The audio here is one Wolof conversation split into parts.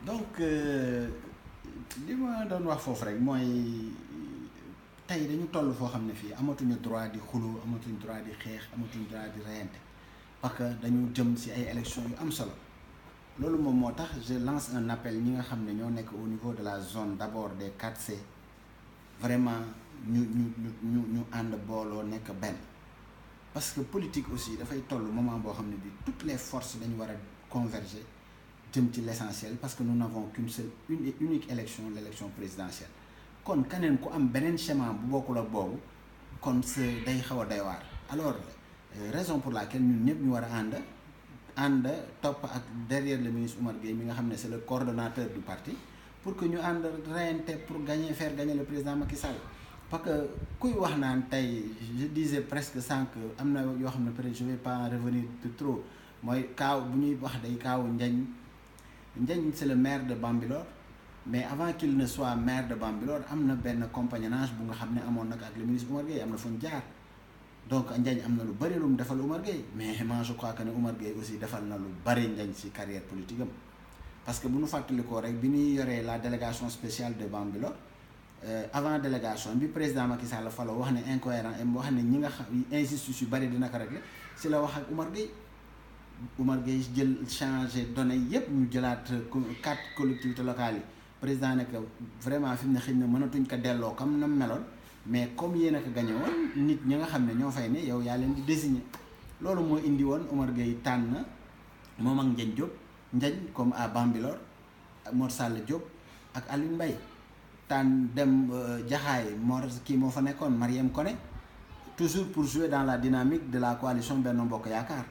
donc li ma doon wax foofu rek mooy tey dañu toll foo xam ne fii amatuñu droit di xuloo amatuñu droit di xeex amatuñu droit di reyante parce que dañu jëm ci ay élections yu am solo loolu moom moo tax je lance un appel ñi nga xam ne ñoo nekk au niveau de la zone d'abord des 4C vraiment ñu ànd booloo nekk benn parce que politique aussi dafay toll moment boo xam ne bi toutes les forces dañu war a converger jëm ci l'essentiel parce que nous n'avons qu'une seule unique élection l'élection présidentielle kon keneen ku am beneen schéma bu bokkul ak boobu kon c'est day xaw a doy waar alors raison pour laquelle ñun ñëpp ñu war a ànd topp ak derrière le ministre Oumar Gueye mi nga xam ne c'est le coordonnateur du parti pour que ñu ànd reyante pour faire gagner le président Macky Sall parce que kuy wax naan tey je disais presque sànq am na yoo xam ne peut-être je vais pas en revenir de trop mooy kaaw bu ñuy wax day kaawu Ndiagne c'est le maire de Bambilor mais avant qu'il ne soit maire de Bambilor am na benn compagnonnage bu nga xam ne amoon nag ak le ministre Oumar Gueye am na fu ñu jaar donc Ndiagne am na lu bëri lu mu defal Oumar Gueye mais moi je crois que ne Oumar Gueye aussi defal na lu bëri Ndiagne ci carrière politique am parce que bu ñu fàttalikoo rek bi ñuy yoree la délégation spéciale de Bambilor avant délégation bi président Macky Sall falo wax ne incohérent wax ne ñi nga xam injustice yu bëri dina ko régler ci la wax ak Oumar Gueye jël changé données yépp ñu jëlaat 4 collectivités locales yi président ne que vraiment fi mu ne xëy na mënatuñ ko delloo comme na meloon mais comme yéen a ko gagné woon nit ñi nga xam ne ñoo fay ne yow yaa leen di désigner loolu moo indi woon Oumar Gueye tànn moom ak Ndiagne comme à Bambilor Mor Sall Diop ak Alioune Mbaye tànn dem Jaxaay kii moo fa nekkoon Mariam Koné toujours pour jouer dans la dynamique de la coalition Benno Bokk Yaakaar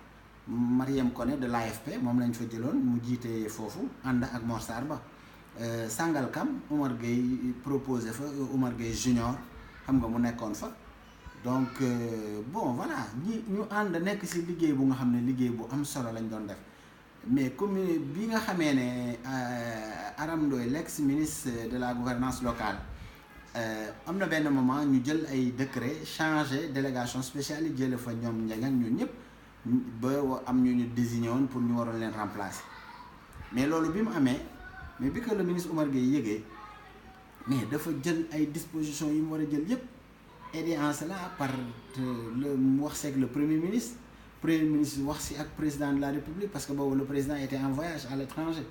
Mariam Koné de l'AFP moom lañ fa jëloon mu jiite foofu ànd ak Mor Sarr Ba Sangalkam Oumar Gueye proposé fa Oumar Gueye junior xam nga mu nekkoon fa donc bon voilà ñu ànd nekk ci liggéey bu nga xam ne liggéey bu am solo lañ doon def mais comme bi nga xamee ne Aram Ndoye l'ex-ministre de la gouvernance locale am na benn moment ñu jël ay décret changé délégation spéciale yi jële fa ñoom Ndiagne ñun ñëpp ba am ñu désigné woon pour ñu waroon leen remplacer mais loolu bi mu amee mais bi que le ministre Oumar Gueye yëgee mais dafa jël ay dispositions yi mu war a jël yëpp aidé en cela par mu wax seeg le premier ministre wax si ak président de la république parce que boobu le président était en voyage à l'étranger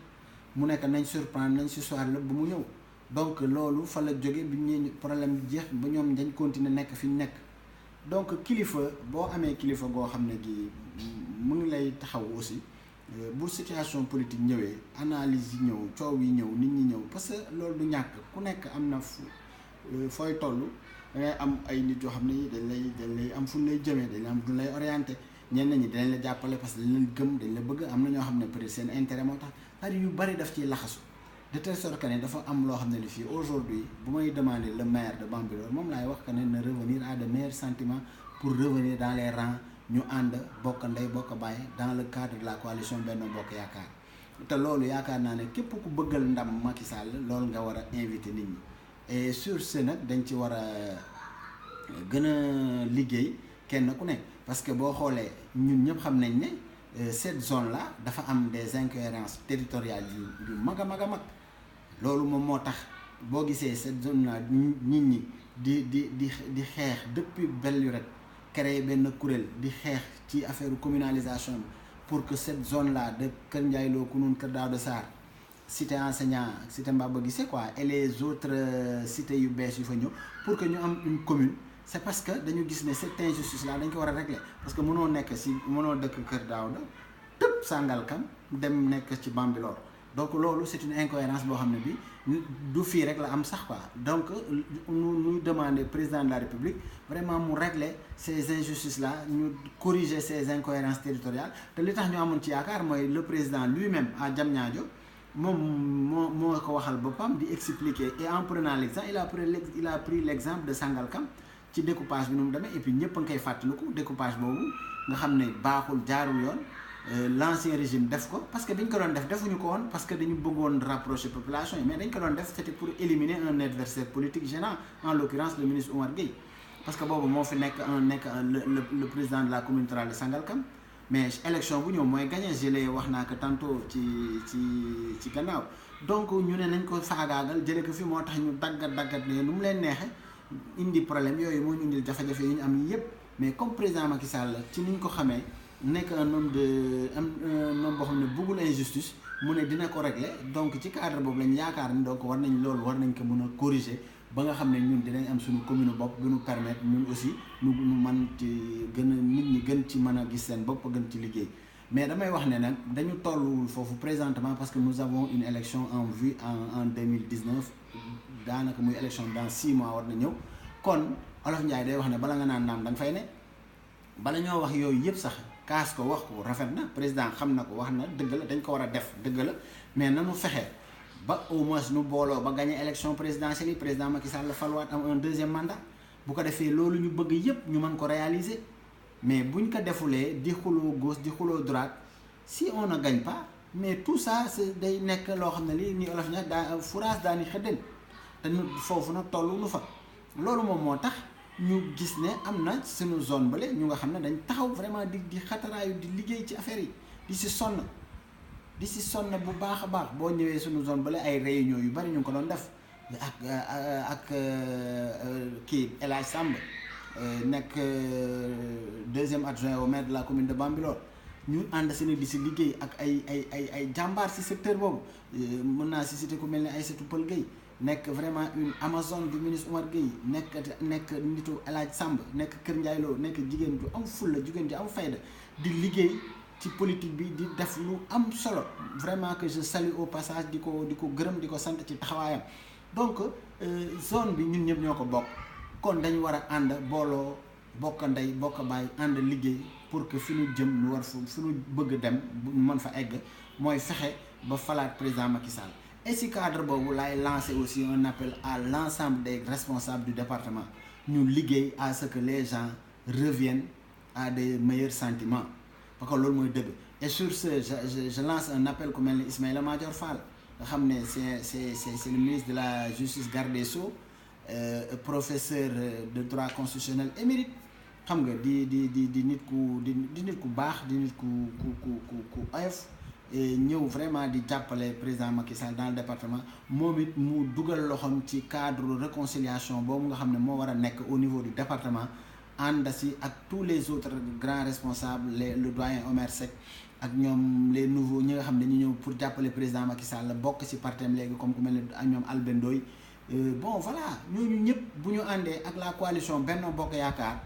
mu nekk nañ surprendre nañ si soir lépp bu mu ñëw donc loolu fa la jóge bi ñu problème bi jeex ba ñoom dañ continuer nekk fi ñu nekk donc kilifa boo amee kilifa goo xam ne gi mu ngi lay taxaw aussi bu situation politique ñëwee analyse yi ñëw coow yi ñëw nit ñi ñëw parce que loolu du ñàkk ku nekk am na fooy toll da ngay am ay nit yoo xam ne dañ lay am fu lay jëmee dañ la am fu lay orienté ñenn ñi dañ la jàppale parce que dañ leen gëm dañ la bëgg am na ñoo xam ne peut-être seen intérêt moo tax c'est-à-dire yu bari daf ciy laxasu de telle sorte que ne dafa am loo xam ne ni fii aujourd'hui bu may demander le maire de Bambilor moom laay wax que ne na revenir à de meilleurs sentiments pour revenir dans les rangs ñu ànd bokk ndey bokk bàyyi dans le cadre de la coalition Benno Bokk Yaakaar te loolu yaakaar naa ne képp ku bëggal ndam Macky Sall loolu nga war a inviter nit ñi et sur ce nag dañ ci war a gën a liggéey kenn ku nekk parce que boo xoolee ñun ñëpp xam nañ ne cette zone là dafa am des incohérences territoriales yu mag a mag loolu moom moo tax boo gisee cette zone là nit ñi di xeex depuis belle lurette créer benn kuréel di xeex ci affaire communalisation bi pour que cette zone là de Kër Ndiaye Lo Kounoune Kër Daouda Sarr cité enseignant cité Mbaba Guissé quoi et les autres cités yu bees yu fa ñëw pour que ñu am une commune c'est parce que dañu gis ne cette injustice là dañ ko war a régler parce que mënoo dëkk Kër Daouda tëb Sangalkam dem nekk ci Bambilor donc loolu c'est une incohérence boo xam ne bi du fii rek la am sax quoi donc ñu demander président de la République vraiment mu régler ces injustices là ñu corriger ces incohérences territoriales te li tax ñu amoon ci yaakaar mooy le président lui-même à Diamniadio moom moo ko waxal boppam di expliquer et en prenant l'exemple il a pris l'exemple de Sangalkam ci découpage bi nu mu demee et puis ñëpp a ngi koy fàttaliku découpage boobu nga xam ne baaxul jaarul yoon l'ancien régime def ko parce que dañ ko doon defuñu ko woon parce que dañu bëggoon rapprocher population yi mais dañ ko doon def c'était pour éliminer un adversaire politique gênant en l'occurrence le ministre Oumar Gueye parce que boobu moo fi nekk le président de la commune rurale de Sangalkam mais élection bu ñëw mooy gagné je l'ai wax naa ko tantôt ci gannaaw donc ñu ne nañ ko faagaagal jëlee ko fi moo tax ñu daggat ne nu mu leen neexe indi problème yooyu moo ñu indil jafe-jafe yi ñu am yépp mais comme président Macky Sall ci ni ñu ko xamee nekk un homme boo xam ne bëggul injustice mu ne dina ko régler donc ci cadre boobu lañ yaakaar ni donc war nañ ko mën a corriger ba nga xam ne ñun dinañ am suñu commune bopp bu ñu permettre ñun aussi ñu mën ci gën a nit ñi gën ci mën a gis seen bopp gën ci liggéey mais damay wax ne nag dañu tolluwul foofu présentement parce que nous avons une élection en vue en 2019 daanaka muy élection dans 6 mois war na ñëw kon Olof Ndiaye day wax ne bala nga naan naam da nga fay ne bala ñoo wax yooyu yëpp sax kaas ko wax ko rafet na président xam na ko wax na dëgg la dañ ko war a def dëgg la mais nanu fexe ba au moins nu booloo ba gagné élection présidentielle yi président Macky Sall faluwaat am un deuxième mandat bu ko defee loolu ñu bëgg yëpp ñu mën ko réaliser mais buñ ko defulee di xuloo gauche di xuloo droite si on ne gagne pas mais tout ça c'est day nekk loo xam ne lii ni Olof ña daa fourage daani xëddeen te ñu foofu nag tollu nu fa loolu moom moo tax ñu gis ne am na suñu zone bale ñu nga xam ne dañ taxaw vraiment di xataraayu di liggéey ci affaire yi di si sonn bu baax a baax boo ñëwee suñu zone bale ay réunion yu bari ñu ngi ko doon def ak kii El Hadj Samb nekk deuxième adjoint au maire de la commune de Bambilor ñu ànd si ne di si liggéey ak ay jàmbaar si secteur boobu mën naa si citer ku mel ni Aïssatou Pël Gueye nekk vraiment une amazone du ministre Oumar Gueye nekk nitu El Hadj Samb nekk Kër Ndiaye Lo nekk jigéen ju am fulla jigéen ju am fayda di liggéey ci politique bi di def lu am solo vraiment que je salue au passage di ko gërëm di ko sant ci taxawaayam donc zone bi ñun ñëpp ñoo ko bokk kon dañu war a ànd booloo bokk ndey bokk baay ànd liggéey pour que fi ñu jëm ñu war fi ñu bëgg dem ñu mën fa egg mooy fexe ba falaat président Macky Sall et si cadre boobu laay lancer aussi un appel à l'ensemble des responsables du département ñu liggéey à ce que les gens reviennent à des meilleurs sentiments parce que loolu mooy dëgg et sur ce je lance un appel ku mel ni Ismaïla Madior Fall nga xam ne c'est le ministre de la justice garde des Sceaux professeur de droit constitutionnel émérite xam nga di nit ku baax di nit ku oyof ñëw vraiment di jàppale président Macky Sall dans le département moom it mu dugal loxoom ci cadre réconciliation boobu nga xam ne moo war a nekk au niveau du département ànd si ak tous les autres grands responsables le doyen Omer Seck ak ñoom les nouveaux ñi nga xam ne ñu ñëw pour jàppale président Macky Sall bokk si partem léegi comme ku mel ne ak ñoom Albert Ndoye bon voilà ñooñu ñëpp bu ñu àndee ak la coalition Benno Bokk Yaakaar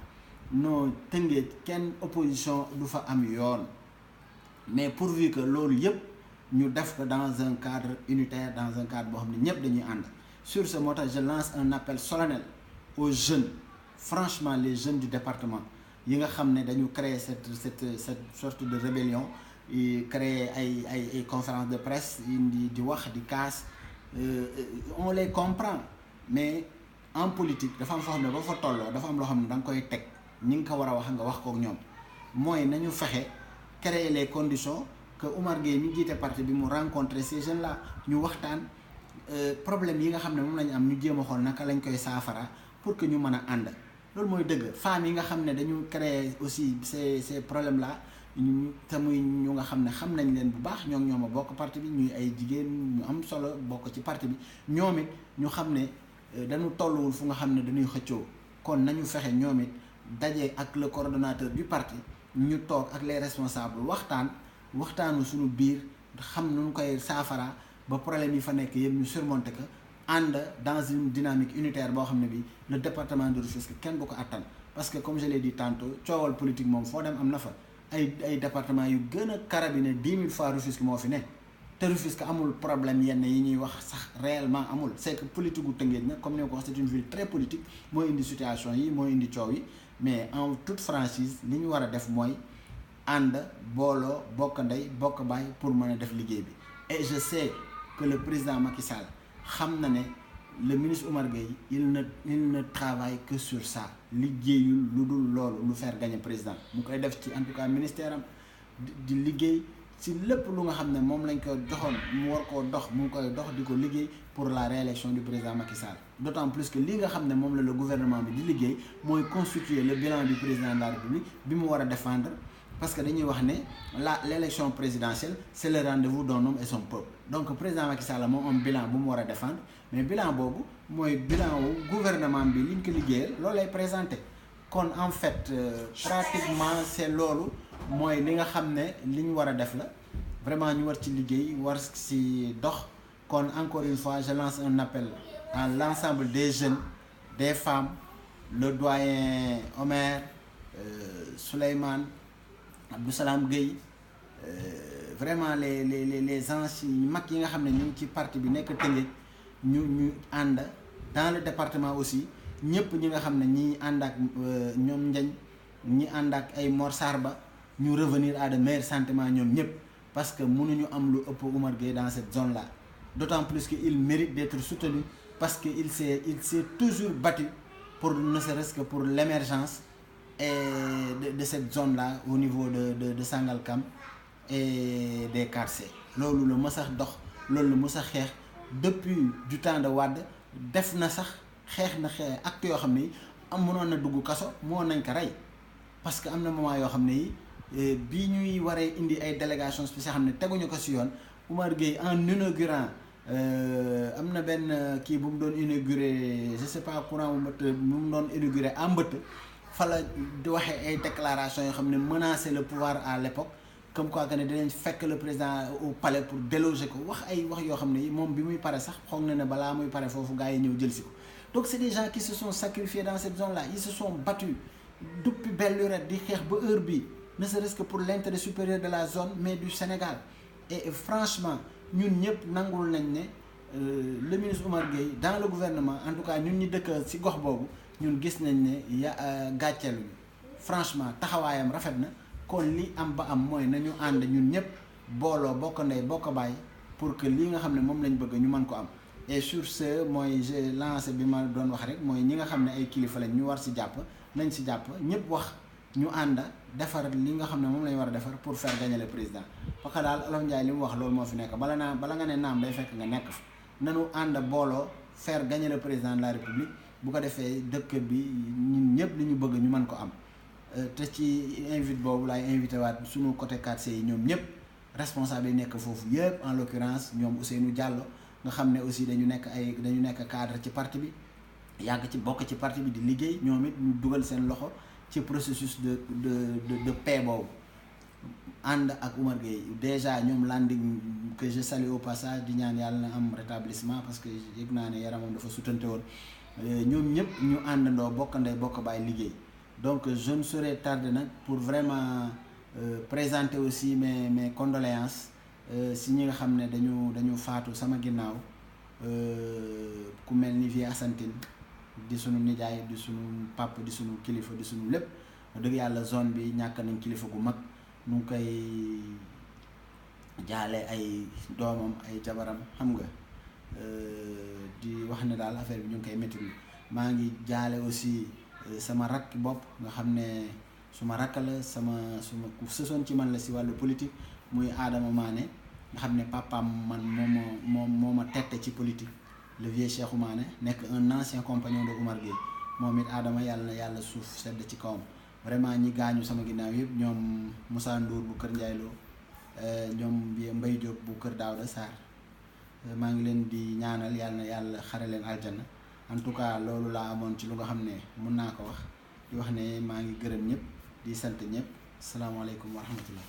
noo Tëngéej kenn opposition du fa am yoon mais pourvu que loolu yëpp ñu def ko dans un cadre unitaire dans un cadre boo xam ne ñëpp dañuy ànd sur ce moo tax je lance un appel solennel aux jeunes franchement les jeunes du département yi nga xam ne dañu créer cette sorte de rébellion créer ay conférence de presse di wax di kaas on les comprend mais en politique dafa am foo xam ne ba fa tolloo dafa am loo xam ne da nga koy teg ñi nga ko war a wax nga wax kook ñoom mooy nañu fexe créer les conditions que Oumar Gueye mi jiite parti bi mu rencontrer ces jeunes là ñu waxtaan problème yi nga xam ne moom la ñu am ñu jéem a xool naka lañ koy saafara pour que ñu mën a ànd loolu mooy dëgg femmes yi nga xam ne dañu créer aussi ces problèmes là te muy ñu nga xam ne xam nañ leen bu baax ñoo ñoom a bokk parti bi ñuy ay jigéen ñu am solo bokk ci parti bi ñoom it ñu xam ne dañu tolluwul fu nga xam ne dañuy xëccoo kon nañu fexe ñoom it daje ak le coordonnateur du parti ñu toog ak les responsables waxtaanu suñu biir xam nu ñu koy saafara ba problème yi fa nekk yëpp ñu surmonter ko ànd dans une dynamique unitaire boo xam ne bi le département de Rufisque kenn du ko attan parce que comme je l'ai dit tantôt coowal politique moom foo dem am na fa ay département yu gën a carabiner 10 000 fois Rufisque moo fi ne te Rufisque amul problème yenn yi ñuy wax sax réellement amul c'est que politique gu Tëngéej nag comme ni ma ko wax c'est une ville très politique moo indi situation yi moo indi coow yi mais en toute franchise li ñu war a def mooy ànd booloo bokk ndey bokk baay pour mën a def liggéey bi et je sais que le président Macky Sall xam na ne le ministre Oumar Gueye il ne travaille que sur ça liggéeyul lu dul loolu lu faire gagner président mu koy def ci en tout cas ministère am di liggéey si lépp lu nga xam ne moom lañ ko joxoon mu war koo dox mu ngi koy dox di ko liggéey pour la réélection du président Macky Sall d'autant plus que li nga xam ne moom la le gouvernement bi di liggéey mooy constituer le bilan du président de la République bi mu war a défendre parce que dañuy wax ne l'élection présidentielle c'est le rendez-vous d'un homme et son peuple donc président Macky Sall moom am bilan bu mu war a défendre mais bilan boobu mooy bilan wu gouvernement bi liñ ko liggéeyal loolu lay présenté kon en fait pratiquement c'est loolu mooy li nga xam ne li ñu war a def la vraiment ñu war ci liggéey war ci dox kon encore une fois je lance un appel à l'ensemble des jeunes des femmes le doyen Omer Souleymane Abdou Salam Gueye vraiment les anciens mag yi nga xam ne ñu ngi ci parti bi nekk Tëngéej ñu ànd dans le département aussi ñëpp ñi nga xam ne ñi ànd ak ñoom Ndiagne ñi ànd ak ay Mor Sarba ñu revenir à de meilleurs sentiments ñoom ñëpp parce que mënuñu am lu ëpp Oumar Gueye dans cette zone là d'autant plus qu'il mérite d'être soutenu parce que il s'est toujours battu pour ne serait-ce que pour l'émergence et de cette zone là au niveau de Sangalkam et des quartiers loolu la mës a dox loolu la mës a xeex depuis du temps de Wade def na sax xeex acte yoo xam ne am mënoon na dugg kaso moo nañ ko rey parce que am na moment yoo xam ne yi bii ñuy waree indi ay délégation spéciale xam ne teguñu ko ci yoon Oumar Gueye en inaugurant am na benn kii bu mu doon inauguré je sais pas courant bu mu doon inauguré à Mbëtt fa la di waxee ay déclaration yoo xam ne menacer le pouvoir à l'époque comme quoi que ne dinañ fekk le président au palais pour déloger ko wax ay wax yoo xam ne moom bi muy pare sax xoog na ne balaa muy pare foofu gars yi ñëw jël si ko donc c'est des gens qui se sont sacrifiés dans cette zone là ils se sont battus depuis belle lurette di xeex ba heure bi ne serait-ce que pour l'intérêt supérieur de la zone mais du Sénégal et franchement ñun ñëpp nangul nañ ne le ministre Oumar Gueye dans le gouvernement en tout cas ñun ñi dëkk ci gox boobu ñun gis nañ ne gàcceeluñu franchement taxawaayam rafet na kon li am ba am mooy nañu ànd ñun ñëpp booloo bokk ndey bokk bàyyi pour que lii nga xam ne moom lañ bëgg ñu mën ko am et sur ce mooy j'ai lancé bi ma doon wax rek mooy ñi nga xam ne ay kilifa lañ ñu war ci jàpp nañ ci jàpp ñëpp wax ñu ànd defar li nga xam ne moom lañ war a defar pour faire gagner le président parce que daal Olof Ndiaye li mu wax loolu moo fi nekk bala nga ne naam day fekk nga nekk fa nanu ànd booloo faire gagner le président de la République bu ko defee dëkk bi ñun ñëpp li ñu bëgg ñu mën ko am te ci invite boobu laay invité waat suñu côté 4C yi ñoom ñëpp responsable yi nekk foofu yëpp en l'occurrence ñoom Ousseynou Diallo nga xam ne aussi dañu nekk cadre ci parti bi yàgg ci bokk ci parti bi di liggéey ñoom it ñu dugal seen loxo ci processus de paix boobu ànd ak Oumar Gueye déjà ñoom Landing que je salue au passage di ñaan yàlla na am rétablissement parce que yëg naa ne yaramam dafa sutante woon ñoom ñëpp ñu àndandoo bokk ndey bokk bàyyi liggéey donc je ne saurais tarder nag pour vraiment présenter aussi mes condoléances si ñi nga xam ne dañu faatu sama ginnaaw ku mel ni Vieux Assantine di sunu nijaay di sunu papa di sunu kilifa di sunu lépp dëgg yàlla zone bi ñàkk nañ kilifa gu mag nu ngi koy jaale ay doomam ay jabaram xam nga di wax ne daal affaire bi ñu ngi koy métti maa ngi jaale aussi sama rakk bopp nga xam ne suma rakk la suma ku sësoon ci man la si wàllu politique muy Adama Mané nga xam ne papaam man moo ma tette ci politique le vieux Cheikhou Mané nekk un ancien compagnon de Oumar Gueye moom it Adama yàlla suuf sedd ci kawam vraiment ñi gaañu sama ginnaaw yëpp ñoom Moussa Ndour bu Kër Ndiaye Lo ñoom Mbaye Diop bu Kër Daouda Sarr maa ngi leen di ñaanal yàlla xare leen aljana en tout cas loolu laa amoon ci lu nga xam ne mun naa ko wax di wax ne maa ngi gërëm ñëpp di sant ñëpp salaamaaleykum wa rahmatullah